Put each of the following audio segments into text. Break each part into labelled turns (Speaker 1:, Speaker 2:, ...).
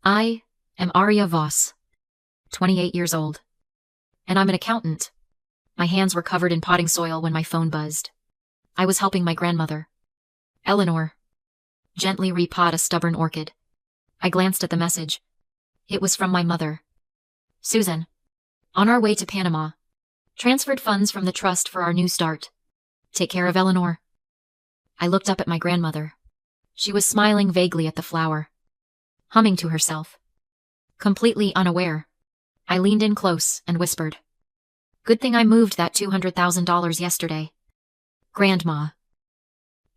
Speaker 1: I am Arya Voss, 28 years old, and I'm an accountant. My hands were covered in potting soil when my phone buzzed. I was helping my grandmother, Eleanor, gently repot a stubborn orchid. I glanced at the message. It was from my mother, Susan. On our way to Panama. Transferred funds from the trust for our new start. Take care of Eleanor. I looked up at my grandmother. She was smiling vaguely at the flower, humming to herself. Completely unaware, I leaned in close and whispered, "Good thing I moved that $200,000 yesterday. Grandma,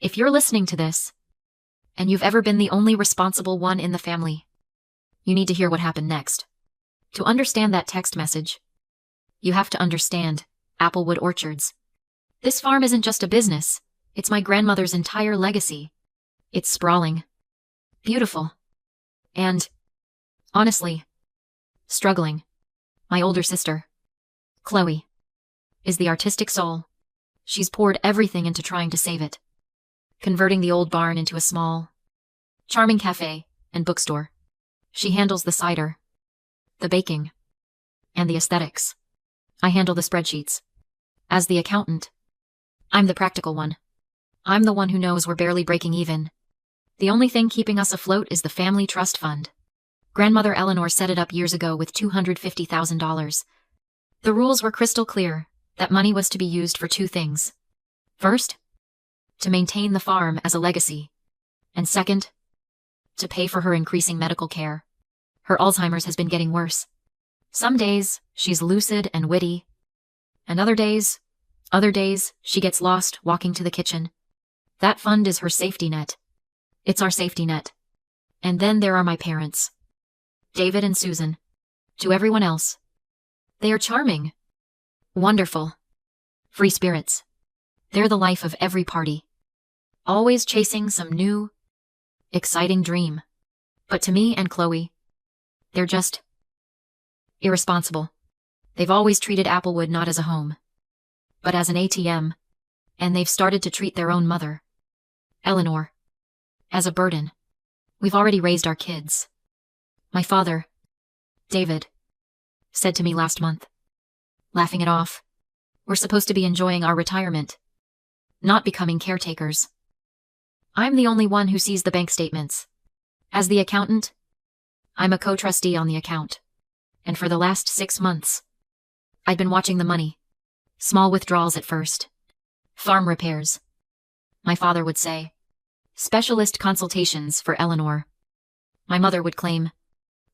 Speaker 1: if you're listening to this, and you've ever been the only responsible one in the family, you need to hear what happened next. To understand that text message, you have to understand Applewood Orchards. This farm isn't just a business, it's my grandmother's entire legacy. It's sprawling, beautiful, and, honestly, struggling. My older sister, Chloe, is the artistic soul. She's poured everything into trying to save it, converting the old barn into a small, charming cafe and bookstore. She handles the cider, the baking, and the aesthetics. I handle the spreadsheets. As the accountant, I'm the practical one. I'm the one who knows we're barely breaking even. The only thing keeping us afloat is the family trust fund. Grandmother Eleanor set it up years ago with $250,000. The rules were crystal clear. That money was to be used for two things. First, to maintain the farm as a legacy. And second, to pay for her increasing medical care. Her Alzheimer's has been getting worse. Some days, she's lucid and witty. And other days, she gets lost walking to the kitchen. That fund is her safety net. It's our safety net. And then there are my parents, David and Susan. To everyone else, they are charming, wonderful, free spirits. They're the life of every party, always chasing some new, exciting dream. But to me and Chloe, they're just irresponsible. They've always treated Applewood not as a home, but as an ATM, and they've started to treat their own mother, Eleanor, as a burden. We've already raised our kids. My father, David, said to me last month, laughing it off, "We're supposed to be enjoying our retirement, not becoming caretakers." I'm the only one who sees the bank statements. As the accountant, I'm a co-trustee on the account. And for the last 6 months, I'd been watching the money. Small withdrawals at first. Farm repairs. My father would say, specialist consultations for Eleanor. My mother would claim,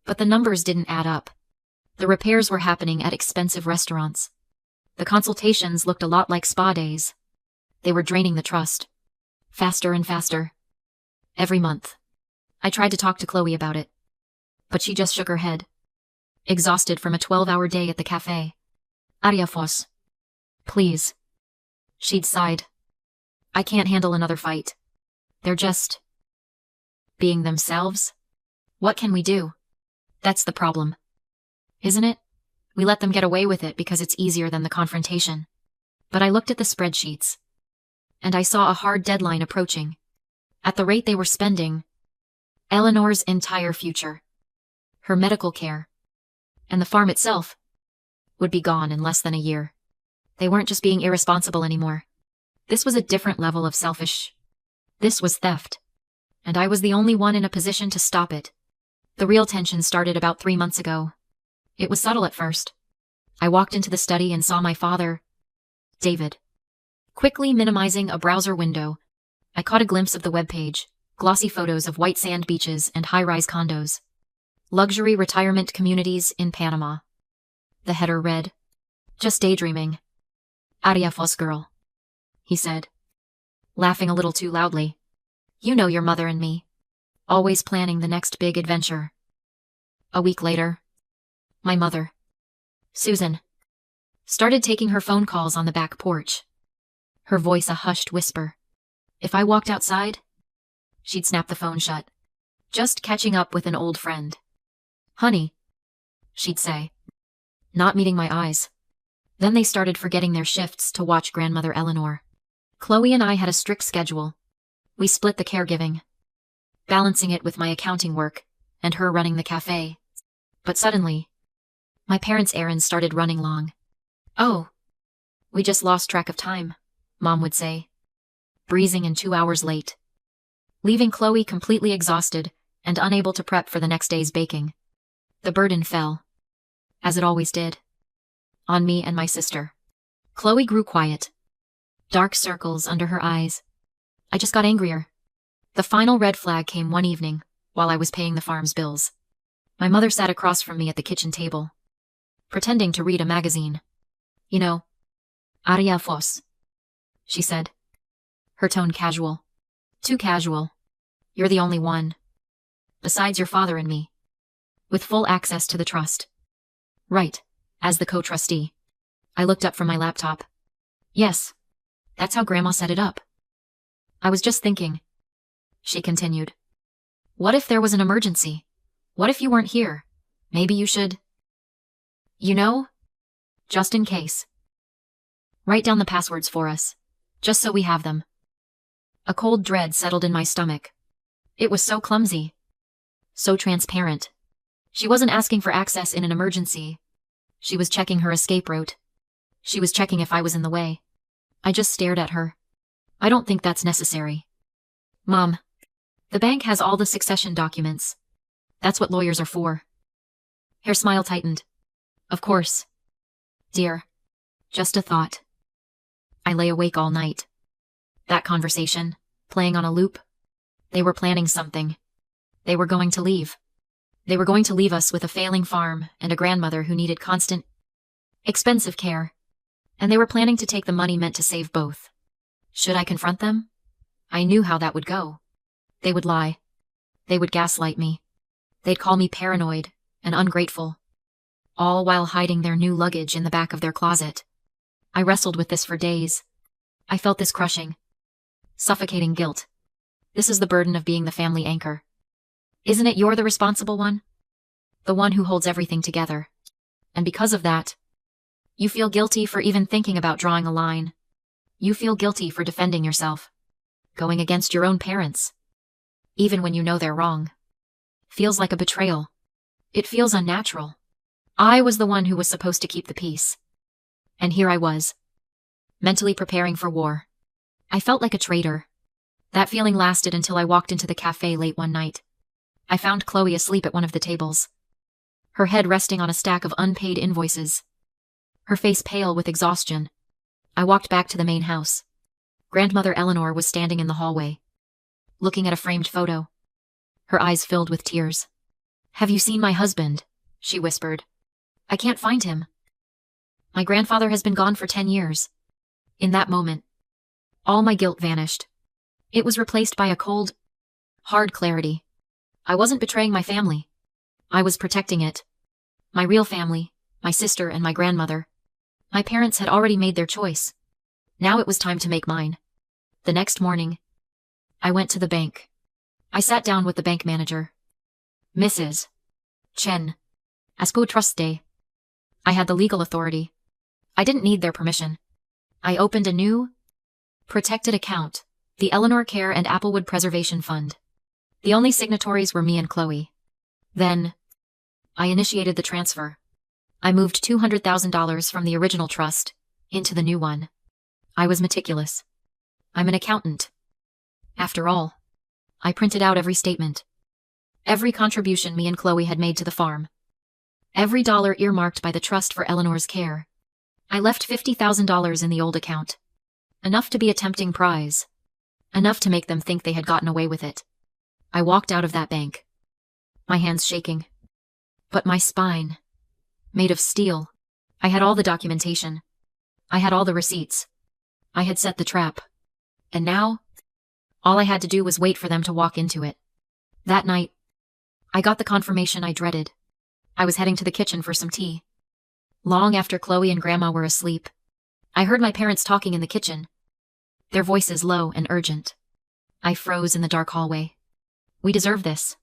Speaker 1: but the numbers didn't add up. The repairs were happening at expensive restaurants. The consultations looked a lot like spa days. They were draining the trust. Faster and faster. Every month. I tried to talk to Chloe about it, but she just shook her head. Exhausted from a 12-hour day at the cafe. "Arya Voss, please." She'd sighed. "I can't handle another fight. They're just being themselves. What can we do?" That's the problem, isn't it? We let them get away with it because it's easier than the confrontation. But I looked at the spreadsheets, and I saw a hard deadline approaching. At the rate they were spending, Eleanor's entire future, her medical care, and the farm itself would be gone in less than a year. They weren't just being irresponsible anymore. This was a different level of selfish. This was theft. And I was the only one in a position to stop it. The real tension started about 3 months ago. It was subtle at first. I walked into the study and saw my father, David, quickly minimizing a browser window. I caught a glimpse of the webpage, glossy photos of white sand beaches and high-rise condos. Luxury retirement communities in Panama. The header read, "Just daydreaming. Arya Voss girl," he said, laughing a little too loudly. "You know your mother and me. Always planning the next big adventure." A week later, my mother, Susan, started taking her phone calls on the back porch. Her voice a hushed whisper. If I walked outside, she'd snap the phone shut. "Just catching up with an old friend. Honey," she'd say, not meeting my eyes. Then they started forgetting their shifts to watch grandmother Eleanor. Chloe and I had a strict schedule. We split the caregiving, balancing it with my accounting work and her running the cafe. But suddenly, my parents' errands started running long. "Oh, we just lost track of time," Mom would say, breezing in 2 hours late, leaving Chloe completely exhausted and unable to prep for the next day's baking. The burden fell, as it always did, on me and my sister. Chloe grew quiet, dark circles under her eyes. I just got angrier. The final red flag came one evening while I was paying the farm's bills. My mother sat across from me at the kitchen table, pretending to read a magazine. "You know, Aria Foss," she said, her tone casual. "Too casual. You're the only one, besides your father and me, with full access to the trust." "Right, as the co-trustee." I looked up from my laptop. "Yes, that's how Grandma set it up." "I was just thinking," she continued. "What if there was an emergency? What if you weren't here? Maybe you should, you know, just in case. Write down the passwords for us, just so we have them." A cold dread settled in my stomach. It was so clumsy, so transparent. She wasn't asking for access in an emergency. She was checking her escape route. She was checking if I was in the way. I just stared at her. "I don't think that's necessary." "Mom, the bank has all the succession documents. That's what lawyers are for." Her smile tightened. "Of course, dear. Just a thought." I lay awake all night. That conversation, playing on a loop. They were planning something. They were going to leave. They were going to leave us with a failing farm and a grandmother who needed constant, expensive care. And they were planning to take the money meant to save both. Should I confront them? I knew how that would go. They would lie. They would gaslight me. They'd call me paranoid and ungrateful, all while hiding their new luggage in the back of their closet. I wrestled with this for days. I felt this crushing, suffocating guilt. This is the burden of being the family anchor. Isn't it you're the responsible one? The one who holds everything together. And because of that, you feel guilty for even thinking about drawing a line. You feel guilty for defending yourself, going against your own parents, even when you know they're wrong. Feels like a betrayal. It feels unnatural. I was the one who was supposed to keep the peace. And here I was, mentally preparing for war. I felt like a traitor. That feeling lasted until I walked into the cafe late one night. I found Chloe asleep at one of the tables, her head resting on a stack of unpaid invoices, her face pale with exhaustion. I walked back to the main house. Grandmother Eleanor was standing in the hallway, looking at a framed photo, her eyes filled with tears. "Have you seen my husband?" she whispered. "I can't find him. My grandfather has been gone for 10 years. In that moment, all my guilt vanished. It was replaced by a cold, hard clarity. I wasn't betraying my family. I was protecting it. My real family, my sister and my grandmother. My parents had already made their choice. Now it was time to make mine. The next morning, I went to the bank. I sat down with the bank manager. "Mrs. Chen, Asco Trust Day." I had the legal authority. I didn't need their permission. I opened a new, protected account, the Eleanor Care and Applewood Preservation Fund. The only signatories were me and Chloe. Then, I initiated the transfer. I moved $200,000 from the original trust into the new one. I was meticulous. I'm an accountant. After all, I printed out every statement, every contribution me and Chloe had made to the farm, every dollar earmarked by the trust for Eleanor's care. I left $50,000 in the old account, enough to be a tempting prize, enough to make them think they had gotten away with it. I walked out of that bank, my hands shaking, but my spine made of steel. I had all the documentation. I had all the receipts. I had set the trap. And now, all I had to do was wait for them to walk into it. That night, I got the confirmation I dreaded. I was heading to the kitchen for some tea. Long after Chloe and Grandma were asleep, I heard my parents talking in the kitchen, their voices low and urgent. I froze in the dark hallway. "We deserve this.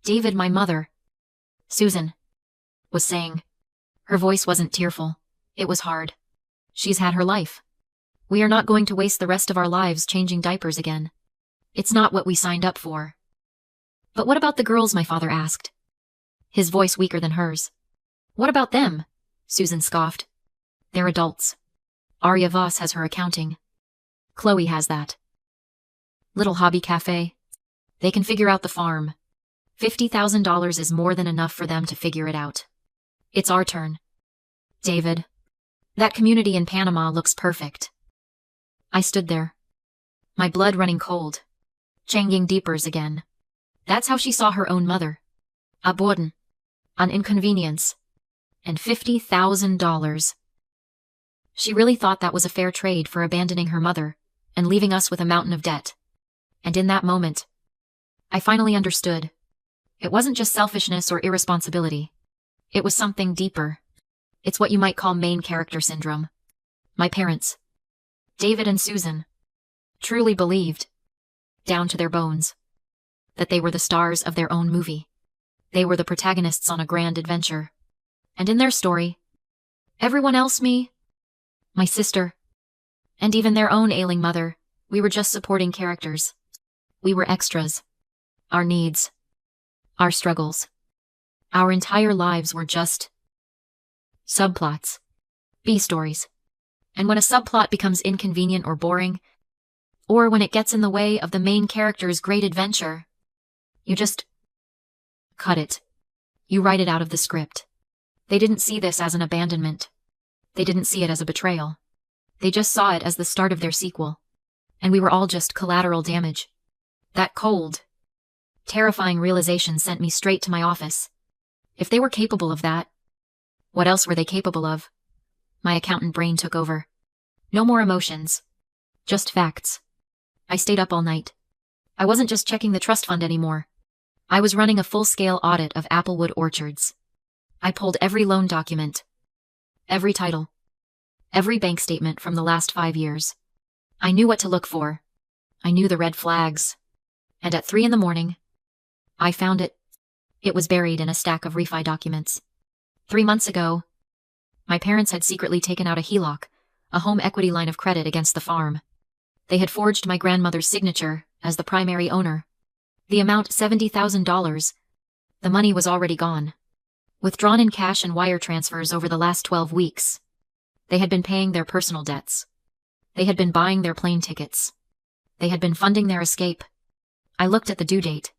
Speaker 1: David, my mother," Susan was saying. Her voice wasn't tearful. It was hard. "She's had her life. We are not going to waste the rest of our lives changing diapers again. It's not what we signed up for." But what about the girls, my father asked, his voice weaker than hers. What about them? Susan scoffed. They're adults. Arya Voss has her accounting. Chloe has that little hobby cafe. They can figure out the farm. $50,000 is more than enough for them to figure it out. It's our turn. David. That community in Panama looks perfect. I stood there, my blood running cold. Changing deepers again. That's how she saw her own mother. A burden. An inconvenience. And $50,000. She really thought that was a fair trade for abandoning her mother and leaving us with a mountain of debt. And in that moment, I finally understood. It wasn't just selfishness or irresponsibility. It was something deeper. It's what you might call main character syndrome. My parents, David and Susan, truly believed, down to their bones, that they were the stars of their own movie. They were the protagonists on a grand adventure. And in their story, everyone else, me, my sister, and even their own ailing mother, we were just supporting characters. We were extras. Our needs, our struggles, our entire lives were just subplots, B-stories. And when a subplot becomes inconvenient or boring, or when it gets in the way of the main character's great adventure, you just cut it. You write it out of the script. They didn't see this as an abandonment. They didn't see it as a betrayal. They just saw it as the start of their sequel. And we were all just collateral damage. That cold, terrifying realization sent me straight to my office. If they were capable of that, what else were they capable of? My accountant brain took over. No more emotions. Just facts. I stayed up all night. I wasn't just checking the trust fund anymore. I was running a full-scale audit of Applewood orchards. I pulled every loan document, every title, every bank statement from the last 5 years. I knew what to look for. I knew the red flags. And at 3 a.m, I found it. It was buried in a stack of refi documents. 3 months ago, my parents had secretly taken out a HELOC, a home equity line of credit against the farm. They had forged my grandmother's signature as the primary owner. The amount $70,000. The money was already gone. Withdrawn in cash and wire transfers over the last 12 weeks. They had been paying their personal debts. They had been buying their plane tickets. They had been funding their escape. I looked at the due date.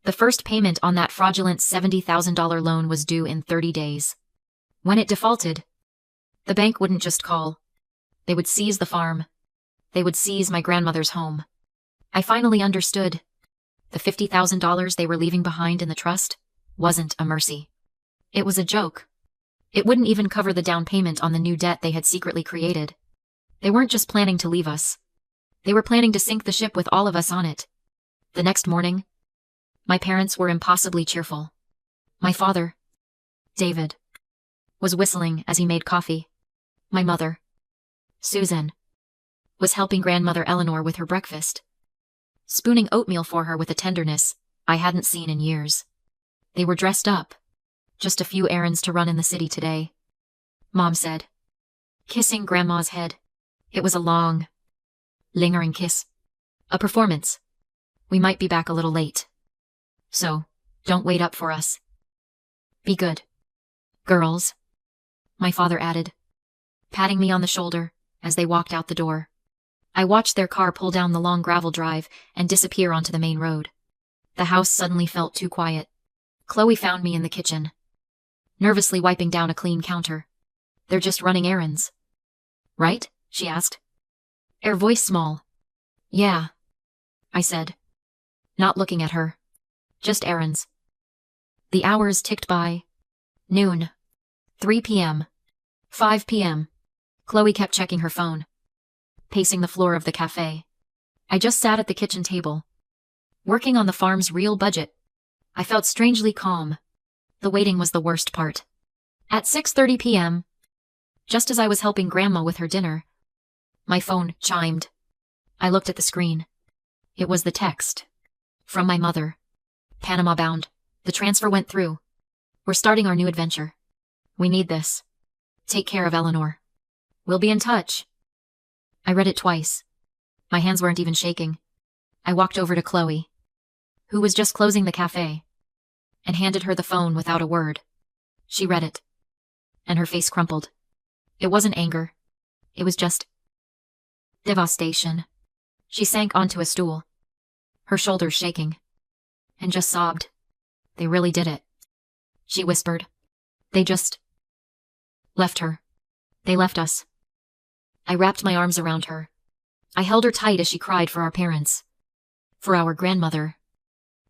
Speaker 1: The first payment on that fraudulent $70,000 loan was due in 30 days. When it defaulted, the bank wouldn't just call. They would seize the farm. They would seize my grandmother's home. I finally understood. The $50,000 they were leaving behind in the trust wasn't a mercy. It was a joke. It wouldn't even cover the down payment on the new debt they had secretly created. They weren't just planning to leave us. They were planning to sink the ship with all of us on it. The next morning, my parents were impossibly cheerful. My father, David, was whistling as he made coffee. My mother, Susan, was helping grandmother Eleanor with her breakfast, spooning oatmeal for her with a tenderness I hadn't seen in years. They were dressed up. Just a few errands to run in the city today, Mom said, kissing Grandma's head. It was a long, lingering kiss. A performance. We might be back a little late. So, don't wait up for us. Be good, girls, my father added, patting me on the shoulder as they walked out the door. I watched their car pull down the long gravel drive and disappear onto the main road. The house suddenly felt too quiet. Chloe found me in the kitchen, nervously wiping down a clean counter. They're just running errands, right? She asked, her voice small. Yeah, I said, not looking at her. Just errands. The hours ticked by. Noon. 3 p.m. 5 p.m. Chloe kept checking her phone, pacing the floor of the cafe. I just sat at the kitchen table, working on the farm's real budget. I felt strangely calm. The waiting was the worst part. At 6:30 p.m., just as I was helping Grandma with her dinner, my phone chimed. I looked at the screen. It was the text. From my mother. Panama bound. The transfer went through. We're starting our new adventure. We need this. Take care of Eleanor. We'll be in touch. I read it twice. My hands weren't even shaking. I walked over to Chloe. who was just closing the cafe, and handed her the phone without a word. She read it, and her face crumpled. It wasn't anger. It was just devastation. She sank onto a stool, her shoulders shaking, and just sobbed. They really did it, she whispered. They just left her. They left us. I wrapped my arms around her. I held her tight as she cried for our parents, for our grandmother,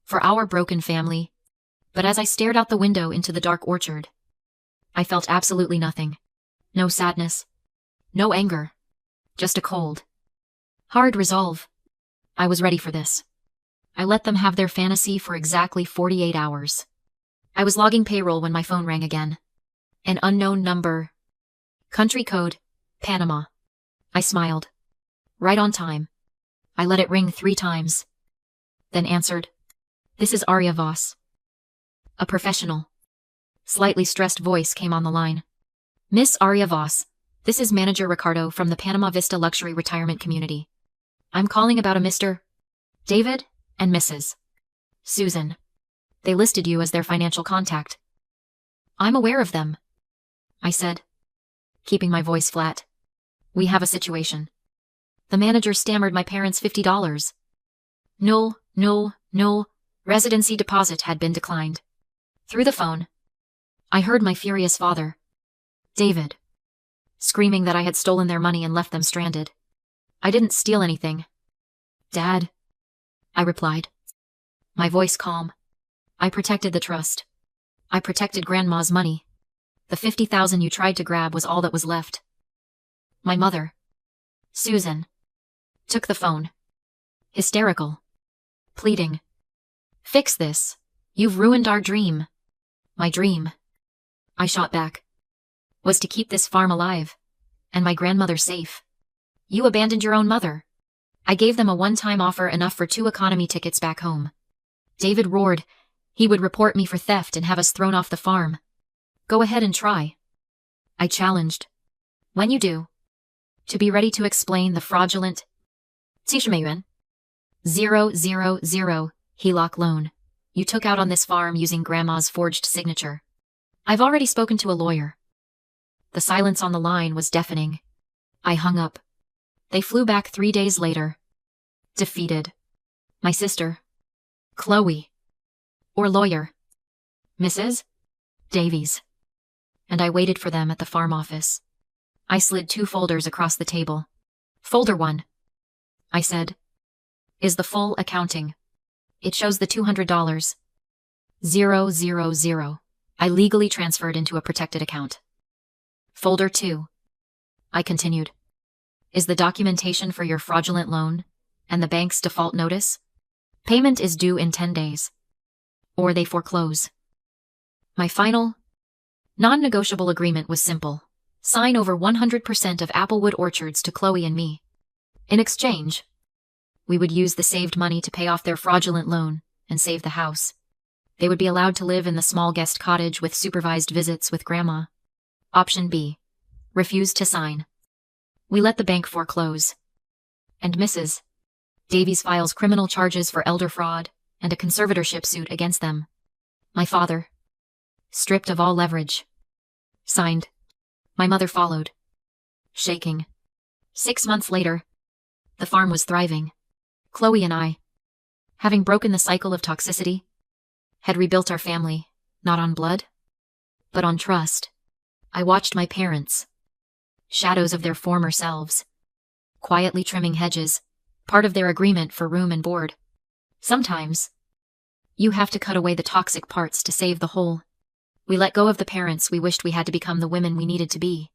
Speaker 1: for our broken family. But as I stared out the window into the dark orchard, I felt absolutely nothing. No sadness, no anger, just a cold, hard resolve. I was ready for this. I let them have their fantasy for exactly 48 hours. I was logging payroll when my phone rang again. An unknown number. Country code, Panama. I smiled. Right on time. I let it ring 3 times. Then answered. This is Arya Voss. A professional, slightly stressed voice came on the line. Miss Arya Voss, this is Manager Ricardo from the Panama Vista Luxury Retirement Community. I'm calling about a Mr. David and Mrs. Susan. They listed you as their financial contact. I'm aware of them, I said, keeping my voice flat. We have a situation. The manager stammered my parents' $50. No. Residency deposit had been declined. Through the phone, I heard my furious father, David, screaming that I had stolen their money and left them stranded. I didn't steal anything, Dad, I replied, my voice calm. I protected the trust. I protected Grandma's money. The $50,000 you tried to grab was all that was left. My mother, Susan, took the phone, hysterical, pleading. Fix this. You've ruined our dream. My dream, I shot back, was to keep this farm alive, and my grandmother safe. You abandoned your own mother. I gave them a one-time offer enough for 2 economy tickets back home. David roared. He would report me for theft and have us thrown off the farm. Go ahead and try, I challenged. When you do, to be ready to explain the fraudulent 000 HELOC loan you took out on this farm using Grandma's forged signature. I've already spoken to a lawyer. The silence on the line was deafening. I hung up. They flew back 3 days later. Defeated. My sister, Chloe, or lawyer, Mrs. Davies. And I waited for them at the farm office. I slid 2 folders across the table. Folder 1, I said, is the full accounting. It shows the $200. 000. I legally transferred into a protected account. Folder 2, I continued, is the documentation for your fraudulent loan and the bank's default notice. Payment is due in 10 days, or they foreclose. My final, non-negotiable agreement was simple. Sign over 100% of Applewood orchards to Chloe and me. In exchange, we would use the saved money to pay off their fraudulent loan and save the house. They would be allowed to live in the small guest cottage with supervised visits with Grandma. Option B, refuse to sign. We let the bank foreclose. And Mrs. Davies files criminal charges for elder fraud and a conservatorship suit against them. My father, stripped of all leverage, signed. My mother followed, shaking. 6 months later, the farm was thriving. Chloe and I, having broken the cycle of toxicity, had rebuilt our family, not on blood, but on trust. I watched my parents, shadows of their former selves, quietly trimming hedges, part of their agreement for room and board. Sometimes, you have to cut away the toxic parts to save the whole. We let go of the parents we wished we had to become the women we needed to be.